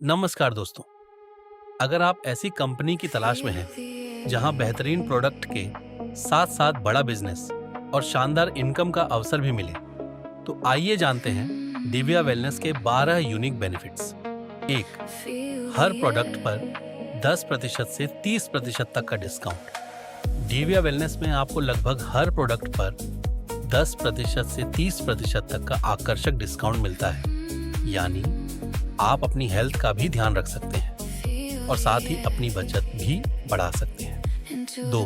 नमस्कार दोस्तों। अगर आप ऐसी कंपनी की तलाश में हैं जहां बेहतरीन प्रोडक्ट के साथ साथ बड़ा बिजनेस और शानदार इनकम का अवसर भी मिले, तो आइए जानते हैं दिव्या वेलनेस के 12 यूनिक बेनिफिट्स। एक, हर प्रोडक्ट पर 10% से 30% तक का डिस्काउंट। दिव्या वेलनेस में आपको लगभग हर प्रोडक्ट पर 10% से 30% तक का आकर्षक डिस्काउंट मिलता है। यानी आप अपनी हेल्थ का भी ध्यान रख सकते हैं और साथ ही अपनी बचत भी बढ़ा सकते हैं। 2,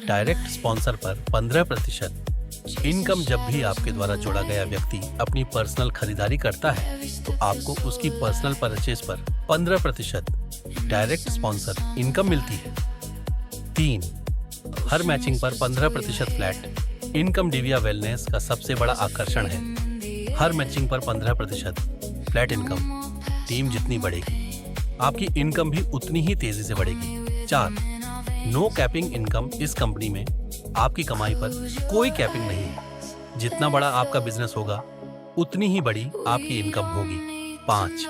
डायरेक्ट स्पॉन्सर पर 15%। इनकम जब भी आपके द्वारा जोड़ा गया व्यक्ति अपनी पर्सनल खरीदारी करता है तो आपको उसकी पर्सनल परचेज पर 15% डायरेक्ट स्पॉन्सर इनकम मिलती है। 3, हर मैचिंग पर 15% फ्लैट। इनकम दिव्या वेलनेस का सबसे बड़ा आकर्षण है। हर मैचिंग पर 15% फ्लैट इनकम। टीम जितनी बढ़ेगी, आपकी इनकम भी उतनी ही तेजी से बढ़ेगी। 4, नो कैपिंग इनकम। इस कंपनी में आपकी कमाई पर कोई कैपिंग नहीं है। जितना बड़ा आपका बिजनेस होगा, उतनी ही बड़ी आपकी इनकम होगी। 5,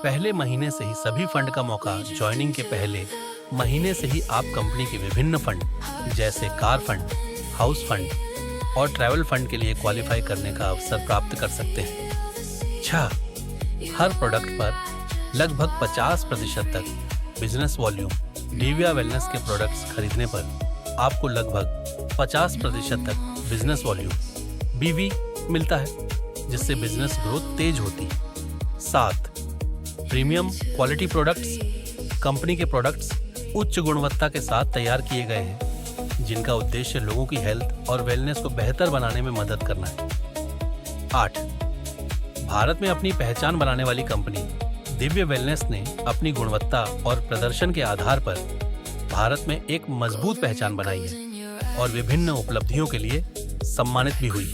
पहले महीने से ही सभी फंड का मौका। ज्वाइनिंग के पहले महीने से ही आप कंपनी के विभिन्न फंड जैसे कार फंड, हाउस फंड और ट्रैवल फंड के लिए क्वालिफाई करने का अवसर प्राप्त कर सकते हैं। 6, हर प्रोडक्ट पर लगभग 50% तक बिजनेस वॉल्यूम। दिव्या वेलनेस के प्रोडक्ट्स खरीदने पर आपको लगभग 50% तक बिजनेस वॉल्यूम बीवी मिलता है, जिससे बिजनेस ग्रोथ तेज होती है। 7, प्रीमियम क्वालिटी प्रोडक्ट्स। कंपनी के प्रोडक्ट्स उच्च गुणवत्ता के साथ तैयार किए गए हैं, जिनका उद्देश्य लोगों की हेल्थ और वेलनेस को बेहतर बनाने में मदद करना है। 8, भारत में अपनी पहचान बनाने वाली कंपनी दिव्य वेलनेस ने अपनी गुणवत्ता और प्रदर्शन के आधार पर भारत में एक मजबूत पहचान बनाई है और विभिन्न उपलब्धियों के लिए सम्मानित भी हुई।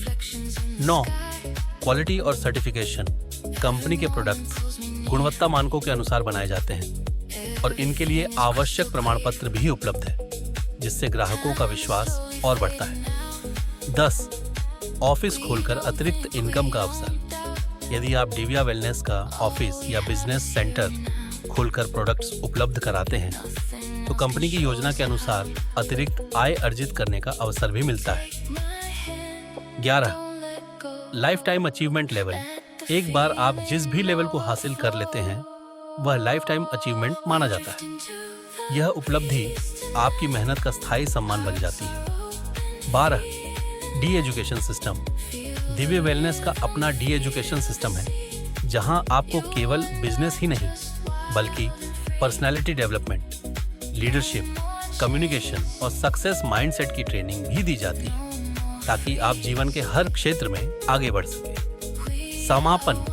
9, क्वालिटी और सर्टिफिकेशन। कंपनी के प्रोडक्ट्स गुणवत्ता मानकों के अनुसार बनाए जाते हैं और इनके लिए आवश्यक प्रमाण पत्र भी उपलब्ध है, जिससे ग्राहकों का विश्वास और बढ़ता है। 10, ऑफिस खोलकर अतिरिक्त इनकम का अवसर। यदि आप दिव्या वेलनेस का ऑफिस या बिजनेस सेंटर खोलकर प्रोडक्ट्स उपलब्ध कराते हैं तो कंपनी की योजना के अनुसार अतिरिक्त आय अर्जित करने का अवसर भी मिलता है। 11, लाइफ टाइम अचीवमेंट लेवल। एक बार आप जिस भी लेवल को हासिल कर लेते हैं वह लाइफ टाइम अचीवमेंट माना जाता है। यह उपलब्धि आपकी मेहनत का स्थायी सम्मान बन जाती है। 12, D education system. Divya wellness का अपना डी एजुकेशन सिस्टम है, जहां आपको केवल बिजनेस ही नहीं बल्कि पर्सनालिटी डेवलपमेंट, लीडरशिप, कम्युनिकेशन और सक्सेस माइंडसेट की ट्रेनिंग भी दी जाती है, ताकि आप जीवन के हर क्षेत्र में आगे बढ़ सकें। समापन,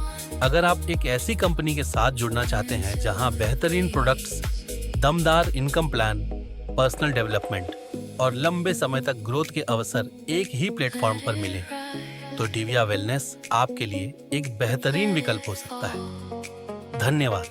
अगर आप एक ऐसी कंपनी के साथ जुड़ना चाहते हैं जहां बेहतरीन प्रोडक्ट्स, दमदार इनकम प्लान, पर्सनल डेवलपमेंट और लंबे समय तक ग्रोथ के अवसर एक ही प्लेटफॉर्म पर मिले, तो दिव्या वेलनेस आपके लिए एक बेहतरीन विकल्प हो सकता है। धन्यवाद।